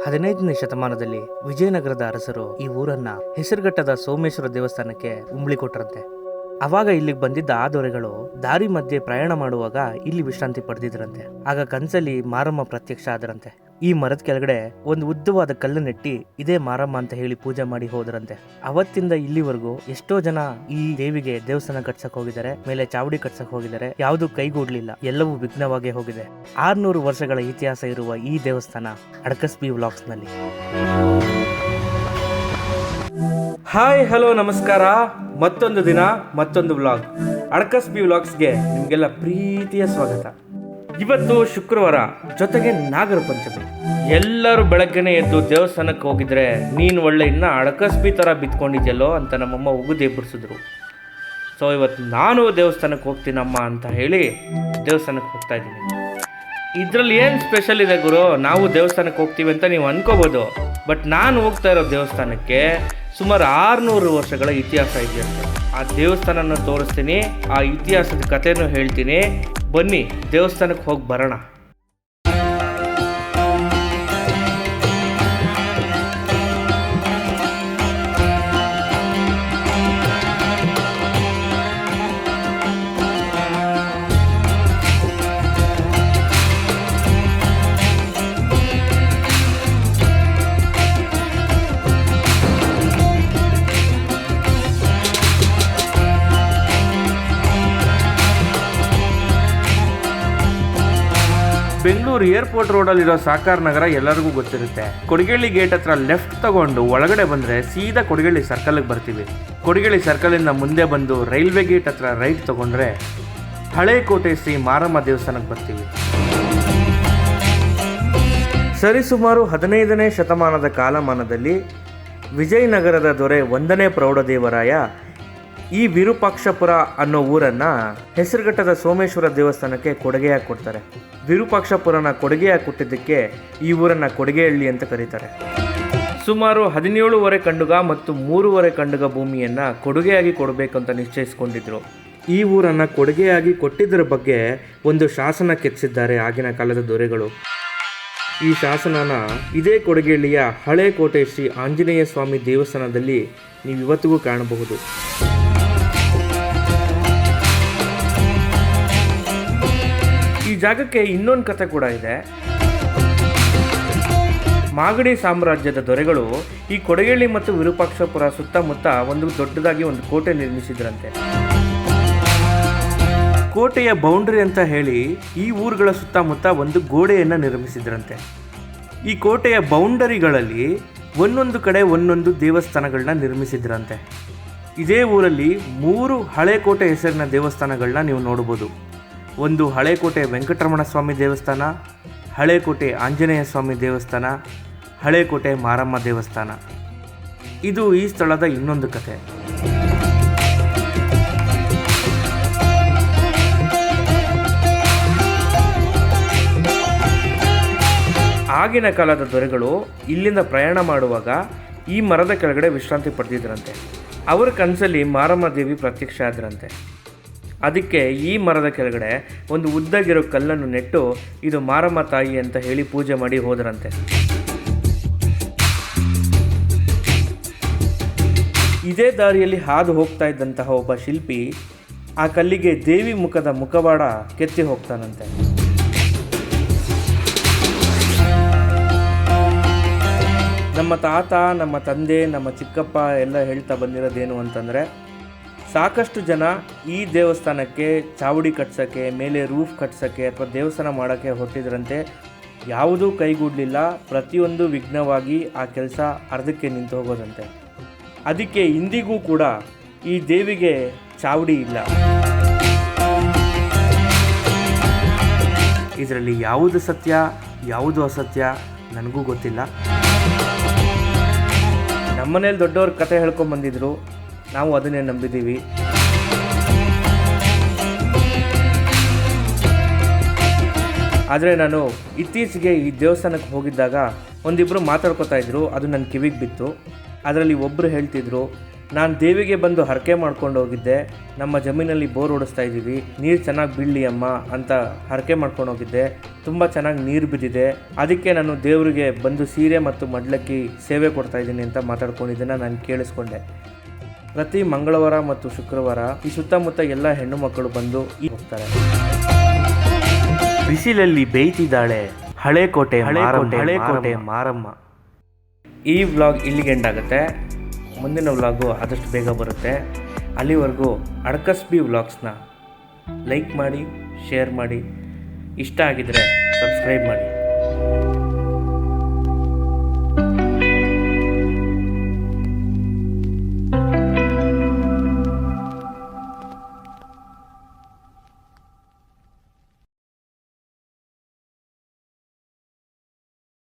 15ನೇ ಶತಮಾನದಲ್ಲಿ ವಿಜಯನಗರದ ಅರಸರು ಈ ಊರನ್ನ ಹೆಸರುಘಟ್ಟದ ಸೋಮೇಶ್ವರ ದೇವಸ್ಥಾನಕ್ಕೆ ಉಂಬಳಿ ಕೊಟ್ಟರಂತೆ. ಅವಾಗ ಇಲ್ಲಿಗೆ ಬಂದಿದ್ದ ಆ ದೊರೆಗಳು ದಾರಿ ಮಧ್ಯೆ ಪ್ರಯಾಣ ಮಾಡುವಾಗ ಇಲ್ಲಿ ವಿಶ್ರಾಂತಿ ಪಡೆದಿದ್ರಂತೆ. ಆಗ ಕನ್ಸಲ್ಲಿ ಮಾರಮ್ಮ ಪ್ರತ್ಯಕ್ಷ ಆದರಂತೆ. ಈ ಮರದ ಕೆಳಗಡೆ ಒಂದು ಉದ್ದವಾದ ಕಲ್ಲು ನೆಟ್ಟಿ ಇದೇ ಮಾರಮ್ಮ ಅಂತ ಹೇಳಿ ಪೂಜೆ ಮಾಡಿ ಹೋದ್ರಂತೆ. ಅವತ್ತಿಂದ ಇಲ್ಲಿವರೆಗೂ ಎಷ್ಟೋ ಜನ ಈ ದೇವಿಗೆ ದೇವಸ್ಥಾನ ಕಟ್ಸಕ್ ಹೋಗಿದ್ದಾರೆ, ಮೇಲೆ ಚಾವಡಿ ಕಟ್ಸಕ್ ಹೋಗಿದ್ದಾರೆ. ಯಾವುದು ಕೈಗೂಡ್ಲಿಲ್ಲ, ಎಲ್ಲವೂ ವಿಘ್ನವಾಗೇ ಹೋಗಿದೆ. 600 ವರ್ಷಗಳ ಇತಿಹಾಸ ಇರುವ ಈ ದೇವಸ್ಥಾನ ಅಡಕಸ್ಬಿ ವ್ಲಾಗ್ಸ್ ನಲ್ಲಿ. ಹಾಯ್ ಹಲೋ ನಮಸ್ಕಾರ. ಮತ್ತೊಂದು ದಿನ ಮತ್ತೊಂದು ವ್ಲಾಗ್ ಅಡಕಸ್ಬಿ ವ್ಲಾಗ್ಸ್ಗೆ ನಿಮಗೆಲ್ಲ ಪ್ರೀತಿಯ ಸ್ವಾಗತ. ಇವತ್ತು ಶುಕ್ರವಾರ, ಜೊತೆಗೆ ನಾಗರ ಪಂಚಮಿ. ಎಲ್ಲರೂ ಬೆಳಗ್ಗೆನೆ ಎದ್ದು ದೇವಸ್ಥಾನಕ್ಕೆ ಹೋಗಿದ್ರೆ ನೀನು ಒಳ್ಳೆ ಇನ್ನ ಅಡಕಸ್ಬಿ ಥರ ಬಿತ್ಕೊಂಡಿದ್ಯಲ್ಲೋ ಅಂತ ನಮ್ಮಮ್ಮ ಉಗುದು ಎಬ್ಬರಿಸಿದ್ರು. ಸೊ ಇವತ್ತು ನಾನು ದೇವಸ್ಥಾನಕ್ಕೆ ಹೋಗ್ತೀನಮ್ಮ ಅಂತ ಹೇಳಿ ದೇವಸ್ಥಾನಕ್ಕೆ ಹೋಗ್ತಾ ಇದ್ದೀನಿ. ಇದರಲ್ಲಿ ಏನು ಸ್ಪೆಷಲ್ ಇದೆ ಗುರು, ನಾವು ದೇವಸ್ಥಾನಕ್ಕೆ ಹೋಗ್ತೀವಿ ಅಂತ ನೀವು ಅನ್ಕೋಬೋದು. ಬಟ್ ನಾನು ಹೋಗ್ತಾ ಇರೋ ದೇವಸ್ಥಾನಕ್ಕೆ ಸುಮಾರು 600 ವರ್ಷಗಳ ಇತಿಹಾಸ ಇದೆಯಂತೆ. ಆ ದೇವಸ್ಥಾನನ ತೋರಿಸ್ತೀನಿ, ಆ ಇತಿಹಾಸದ ಕಥೆನೂ ಹೇಳ್ತೀನಿ. ಬನ್ನಿ ದೇವಸ್ಥಾನಕ್ಕೆ ಹೋಗಿ ಬರೋಣ. ಬೆಂಗಳೂರು ಏರ್ಪೋರ್ಟ್ ರೋಡಲ್ಲಿರೋ ಸಾಕಾರ ನಗರ ಎಲ್ಲರಿಗೂ ಗೊತ್ತಿರುತ್ತೆ. ಕೊಡಿಗೇಳಿ ಗೇಟ್ ಹತ್ರ ಲೆಫ್ಟ್ ತಗೊಂಡು ಒಳಗಡೆ ಬಂದರೆ ಸೀದಾ ಕೊಡಿಗೇಳಿ ಸರ್ಕಲ್ಗೆ ಬರ್ತೀವಿ. ಕೊಡಿಗೇಳಿ ಸರ್ಕಲಿಂದ ಮುಂದೆ ಬಂದು ರೈಲ್ವೆ ಗೇಟ್ ಹತ್ರ ರೈಟ್ ತಗೊಂಡ್ರೆ ಹಳೆ ಕೋಟೆ ಶ್ರೀ ಮಾರಮ್ಮ ದೇವಸ್ಥಾನಕ್ಕೆ ಬರ್ತೀವಿ. ಸರಿಸುಮಾರು 15ನೇ ಶತಮಾನದ ಕಾಲಮಾನದಲ್ಲಿ ವಿಜಯನಗರದ ದೊರೆ 1ನೇ ಪ್ರೌಢದೇವರಾಯ ಈ ವಿರೂಪಾಕ್ಷಪುರ ಅನ್ನೋ ಊರನ್ನು ಹೆಸರುಘಟ್ಟದ ಸೋಮೇಶ್ವರ ದೇವಸ್ಥಾನಕ್ಕೆ ಕೊಡುಗೆಯಾಗಿ ಕೊಡ್ತಾರೆ. ವಿರೂಪಾಕ್ಷಪುರನ ಕೊಡುಗೆಯಾಗಿ ಕೊಟ್ಟಿದ್ದಕ್ಕೆ ಈ ಊರನ್ನು ಕೊಡಿಗೇಹಳ್ಳಿ ಅಂತ ಕರೀತಾರೆ. ಸುಮಾರು 17 ಖಂಡುಗ ಮತ್ತು 3 ಖಂಡುಗ ಭೂಮಿಯನ್ನು ಕೊಡುಗೆಯಾಗಿ ಕೊಡಬೇಕಂತ ನಿಶ್ಚಯಿಸಿಕೊಂಡಿದ್ರು. ಈ ಊರನ್ನು ಕೊಡುಗೆಯಾಗಿ ಕೊಟ್ಟಿದ್ದರ ಬಗ್ಗೆ ಒಂದು ಶಾಸನ ಕೆತ್ತಿಸಿದ್ದಾರೆ ಆಗಿನ ಕಾಲದ ದೊರೆಗಳು. ಈ ಶಾಸನನ ಇದೇ ಕೊಡಿಗೇಹಳ್ಳಿಯ ಹಳೆ ಕೋಟೆ ಶ್ರೀ ಆಂಜನೇಯ ಸ್ವಾಮಿ ದೇವಸ್ಥಾನದಲ್ಲಿ ನೀವು ಇವತ್ತಿಗೂ ಕಾಣಬಹುದು. ಈ ಜಾಗಕ್ಕೆ ಇನ್ನೊಂದು ಕಥೆ ಕೂಡ ಇದೆ. ಮಾಗಡಿ ಸಾಮ್ರಾಜ್ಯದ ದೊರೆಗಳು ಈ ಕೊಡಿಗೇಹಳ್ಳಿ ಮತ್ತು ವಿರೂಪಾಕ್ಷಪುರ ಸುತ್ತಮುತ್ತ ಒಂದು ದೊಡ್ಡದಾಗಿ ಒಂದು ಕೋಟೆ ನಿರ್ಮಿಸಿದ್ರಂತೆ. ಕೋಟೆಯ ಬೌಂಡ್ರಿ ಅಂತ ಹೇಳಿ ಈ ಊರುಗಳ ಸುತ್ತಮುತ್ತ ಒಂದು ಗೋಡೆಯನ್ನು ನಿರ್ಮಿಸಿದ್ರಂತೆ. ಈ ಕೋಟೆಯ ಬೌಂಡರಿಗಳಲ್ಲಿ ಒಂದೊಂದು ಕಡೆ ಒಂದೊಂದು ದೇವಸ್ಥಾನಗಳನ್ನ ನಿರ್ಮಿಸಿದ್ರಂತೆ. ಇದೇ ಊರಲ್ಲಿ 3 ಹಳೆ ಕೋಟೆ ಹೆಸರಿನ ದೇವಸ್ಥಾನಗಳನ್ನ ನೀವು ನೋಡ್ಬೋದು. ಒಂದು ಹಳೆ ಕೋಟೆ ವೆಂಕಟರಮಣ ಸ್ವಾಮಿ ದೇವಸ್ಥಾನ, ಹಳೆ ಕೋಟೆ ಆಂಜನೇಯ ಸ್ವಾಮಿ ದೇವಸ್ಥಾನ, ಹಳೆ ಕೋಟೆ ಮಾರಮ್ಮ ದೇವಸ್ಥಾನ. ಇದು ಈ ಸ್ಥಳದ ಇನ್ನೊಂದು ಕತೆ. ಆಗಿನ ಕಾಲದ ದೊರೆಗಳು ಇಲ್ಲಿಂದ ಪ್ರಯಾಣ ಮಾಡುವಾಗ ಈ ಮರದ ಕೆಳಗಡೆ ವಿಶ್ರಾಂತಿ ಪಡೆದಿದ್ರಂತೆ. ಅವರ ಕನಸಲ್ಲಿ ಮಾರಮ್ಮ ದೇವಿ ಪ್ರತ್ಯಕ್ಷ ಆದ್ರಂತೆ. ಅದಕ್ಕೆ ಈ ಮರದ ಕೆಳಗಡೆ ಒಂದು ಉದ್ದಗಿರೋ ಕಲ್ಲನ್ನು ನೆಟ್ಟು ಇದು ಮಾರಮ್ಮ ತಾಯಿ ಅಂತ ಹೇಳಿ ಪೂಜೆ ಮಾಡಿ ಹೋದರಂತೆ. ಇದೇ ದಾರಿಯಲ್ಲಿ ಹಾದು ಹೋಗ್ತಾ ಇದ್ದಂತಹ ಒಬ್ಬ ಶಿಲ್ಪಿ ಆ ಕಲ್ಲಿಗೆ ದೇವಿ ಮುಖದ ಮುಖವಾಡ ಕೆತ್ತಿ ಹೋಗ್ತಾನಂತೆ. ನಮ್ಮ ತಾತ, ನಮ್ಮ ತಂದೆ, ನಮ್ಮ ಚಿಕ್ಕಪ್ಪ ಎಲ್ಲ ಹೇಳ್ತಾ ಬಂದಿರೋದೇನು ಅಂತಂದರೆ, ಸಾಕಷ್ಟು ಜನ ಈ ದೇವಸ್ಥಾನಕ್ಕೆ ಚಾವಡಿ ಕಟ್ಸೋಕ್ಕೆ, ಮೇಲೆ ರೂಫ್ ಕಟ್ಸೋಕ್ಕೆ ಅಥವಾ ದೇವಸ್ಥಾನ ಮಾಡೋಕ್ಕೆ ಹೊರಟಿದ್ರಂತೆ. ಯಾವುದೂ ಕೈಗೂಡಲಿಲ್ಲ. ಪ್ರತಿಯೊಂದು ವಿಘ್ನವಾಗಿ ಆ ಕೆಲಸ ಅರ್ಧಕ್ಕೆ ನಿಂತು ಹೋಗೋದಂತೆ. ಅದಕ್ಕೆ ಇಂದಿಗೂ ಕೂಡ ಈ ದೇವಿಗೆ ಚಾವಡಿ ಇಲ್ಲ. ಇದರಲ್ಲಿ ಯಾವುದು ಸತ್ಯ ಯಾವುದು ಅಸತ್ಯ ನನಗೂ ಗೊತ್ತಿಲ್ಲ. ನಮ್ಮನೇಲಿ ದೊಡ್ಡವ್ರ ಕತೆ ಹೇಳ್ಕೊಂಬಂದಿದ್ರು, ನಾವು ಅದನ್ನೇ ನಂಬಿದ್ದೀವಿ. ಆದರೆ ನಾನು ಇತ್ತೀಚೆಗೆ ಈ ದೇವಸ್ಥಾನಕ್ಕೆ ಹೋಗಿದ್ದಾಗ ಒಂದಿಬ್ಬರು ಮಾತಾಡ್ಕೊತಾ ಇದ್ರು. ಅದು ನನ್ನ ಕಿವಿಗೆ ಬಿತ್ತು. ಅದರಲ್ಲಿ ಒಬ್ಬರು ಹೇಳ್ತಿದ್ರು, ನಾನು ದೇವಿಗೆ ಬಂದು ಹರಕೆ ಮಾಡ್ಕೊಂಡು ಹೋಗಿದ್ದೆ. ನಮ್ಮ ಜಮೀನಲ್ಲಿ ಬೋರ್ ಹೊಡಿಸ್ತಾ ಇದ್ದೀವಿ, ನೀರು ಚೆನ್ನಾಗಿ ಬೀಳಲಿ ಅಮ್ಮ ಅಂತ ಹರಕೆ ಮಾಡ್ಕೊಂಡು ಹೋಗಿದ್ದೆ. ತುಂಬ ಚೆನ್ನಾಗಿ ನೀರು ಬಿದ್ದಿದೆ, ಅದಕ್ಕೆ ನಾನು ದೇವರಿಗೆ ಬಂದು ಸೀರೆ ಮತ್ತು ಮಡ್ಲಕ್ಕಿ ಸೇವೆ ಕೊಡ್ತಾ ಇದ್ದೀನಿ ಅಂತ ಮಾತಾಡ್ಕೊಂಡಿದ್ದನ್ನು ನಾನು ಕೇಳಿಸ್ಕೊಂಡೆ. ಪ್ರತಿ ಮಂಗಳವಾರ ಮತ್ತು ಶುಕ್ರವಾರ ಈ ಸುತ್ತಮುತ್ತ ಎಲ್ಲ ಹೆಣ್ಣು ಮಕ್ಕಳು ಬಂದು ಹೋಗ್ತಾರೆ. ಬಿಸಿಲಲ್ಲಿ ಬೇಯ್ತಿದ್ದಾಳೆ ಹಳೆ ಕೋಟೆ ಮಾರಮ್ಮ. ಈ ವ್ಲಾಗ್ ಇಲ್ಲಿಗೆ ಎಂಡ್ ಆಗುತ್ತೆ. ಮುಂದಿನ ವ್ಲಾಗು ಆದಷ್ಟು ಬೇಗ ಬರುತ್ತೆ. ಅಲ್ಲಿವರೆಗೂ ಅಡ್ಕಸ್ ಬಿ ವ್ಲಾಗ್ಸ್ನ ಲೈಕ್ ಮಾಡಿ, ಶೇರ್ ಮಾಡಿ, ಇಷ್ಟ ಆಗಿದರೆ ಸಬ್ಸ್ಕ್ರೈಬ್ ಮಾಡಿ.